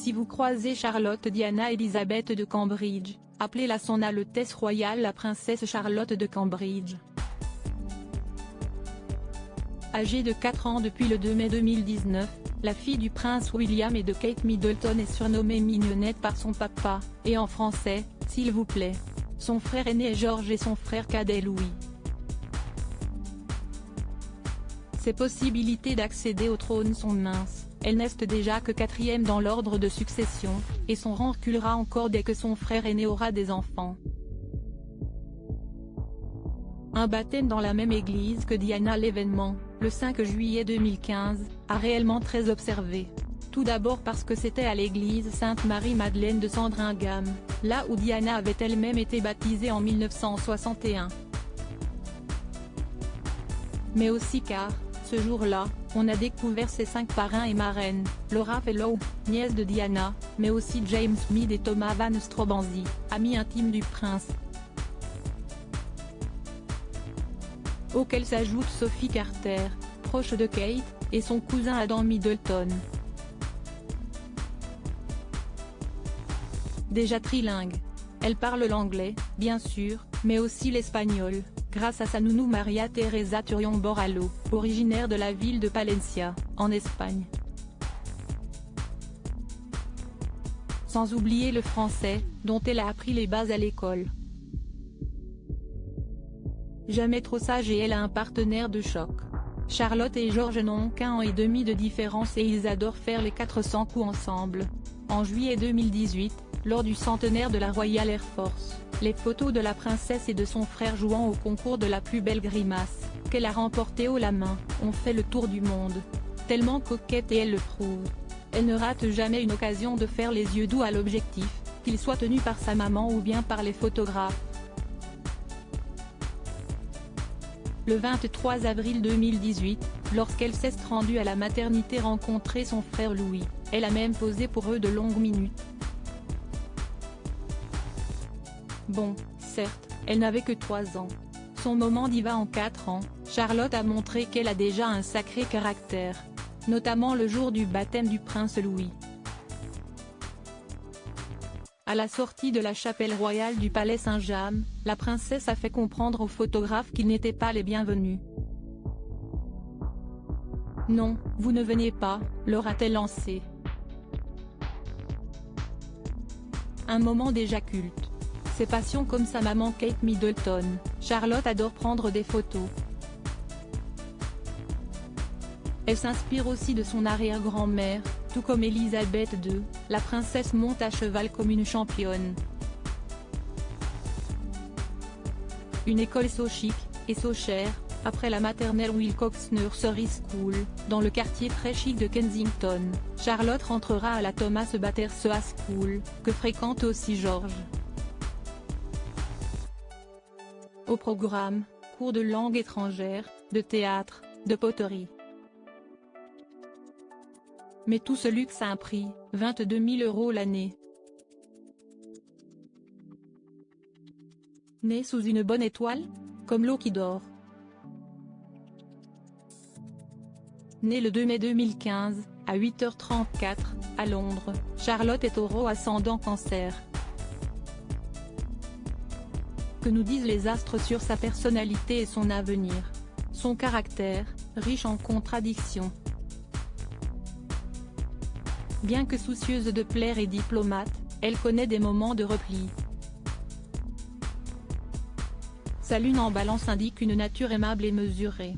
Si vous croisez Charlotte Diana Elisabeth de Cambridge, appelez-la Son Altesse Royale la Princesse Charlotte de Cambridge. Âgée de 4 ans depuis le 2 mai 2019, la fille du prince William et de Kate Middleton est surnommée Mignonnette par son papa, et en français, s'il vous plaît. Son frère aîné est George et son frère cadet Louis. Ses possibilités d'accéder au trône sont minces, elle n'est déjà que 4e dans l'ordre de succession, et son rang reculera encore dès que son frère aîné aura des enfants. Un baptême dans la même église que Diana. L'événement, le 5 juillet 2015, a réellement très observé. Tout d'abord parce que c'était à l'église Sainte-Marie-Madeleine de Sandringham, là où Diana avait elle-même été baptisée en 1961. Mais aussi car, ce jour-là, on a découvert ses 5 parrains et marraines, Laura Fellow, nièce de Diana, mais aussi James Mead et Thomas Van Straubenzee, amis intimes du prince. Auquel s'ajoute Sophie Carter, proche de Kate, et son cousin Adam Middleton. Déjà trilingue. Elle parle l'anglais, bien sûr, mais aussi l'espagnol, grâce à sa nounou Maria Teresa Turion Borrallo, originaire de la ville de Palencia, en Espagne. Sans oublier le français, dont elle a appris les bases à l'école. Jamais trop sage et elle a un partenaire de choc. Charlotte et George n'ont qu'1 an et demi de différence et ils adorent faire les 400 coups ensemble. En juillet 2018, lors du centenaire de la Royal Air Force, les photos de la princesse et de son frère jouant au concours de la plus belle grimace, qu'elle a remporté haut la main, ont fait le tour du monde. Tellement coquette et elle le prouve. Elle ne rate jamais une occasion de faire les yeux doux à l'objectif, qu'il soit tenu par sa maman ou bien par les photographes. Le 23 avril 2018, lorsqu'elle s'est rendue à la maternité rencontrer son frère Louis, elle a même posé pour eux de longues minutes. Bon, certes, elle n'avait que 3 ans. Son moment diva en 4 ans, Charlotte a montré qu'elle a déjà un sacré caractère. Notamment le jour du baptême du prince Louis. À la sortie de la chapelle royale du palais Saint-James, la princesse a fait comprendre aux photographes qu'ils n'étaient pas les bienvenus. Non, vous ne venez pas, leur a-t-elle lancé. Un moment déjà culte. Ses passions comme sa maman Kate Middleton, Charlotte adore prendre des photos. Elle s'inspire aussi de son arrière-grand-mère, tout comme Elisabeth II, la princesse monte à cheval comme une championne. Une école so chic, et so chère, après la maternelle Wilcox Nursery School, dans le quartier très chic de Kensington, Charlotte rentrera à la Thomas Battersea School, que fréquente aussi George. Au programme, cours de langue étrangère, de théâtre, de poterie. Mais tout ce luxe a un prix, 22 000 € l'année. Née sous une bonne étoile, comme l'eau qui dort. Née le 2 mai 2015, à 8h34, à Londres, Charlotte est Taureau ascendant Cancer. Que nous disent les astres sur sa personnalité et son avenir? Son caractère, riche en contradictions. Bien que soucieuse de plaire et diplomate, elle connaît des moments de repli. Sa lune en Balance indique une nature aimable et mesurée.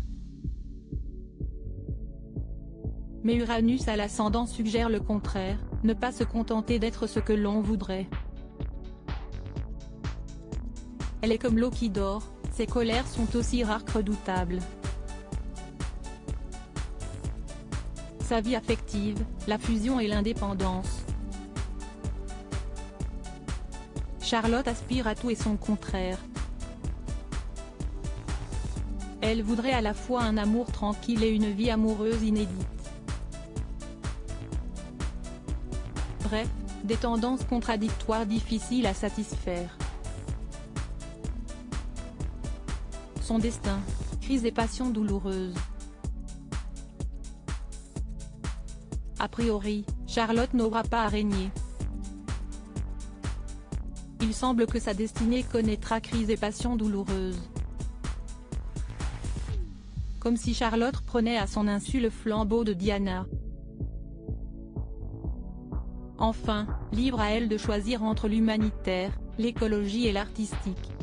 Mais Uranus à l'ascendant suggère le contraire, ne pas se contenter d'être ce que l'on voudrait. Elle est comme l'eau qui dort, ses colères sont aussi rares que redoutables. Sa vie affective, la fusion et l'indépendance. Charlotte aspire à tout et son contraire. Elle voudrait à la fois un amour tranquille et une vie amoureuse inédite. Bref, des tendances contradictoires difficiles à satisfaire. Son destin, crise et passion douloureuse. A priori, Charlotte n'aura pas à régner. Il semble que sa destinée connaîtra crise et passion douloureuse. Comme si Charlotte prenait à son insu le flambeau de Diana. Enfin, libre à elle de choisir entre l'humanitaire, l'écologie et l'artistique.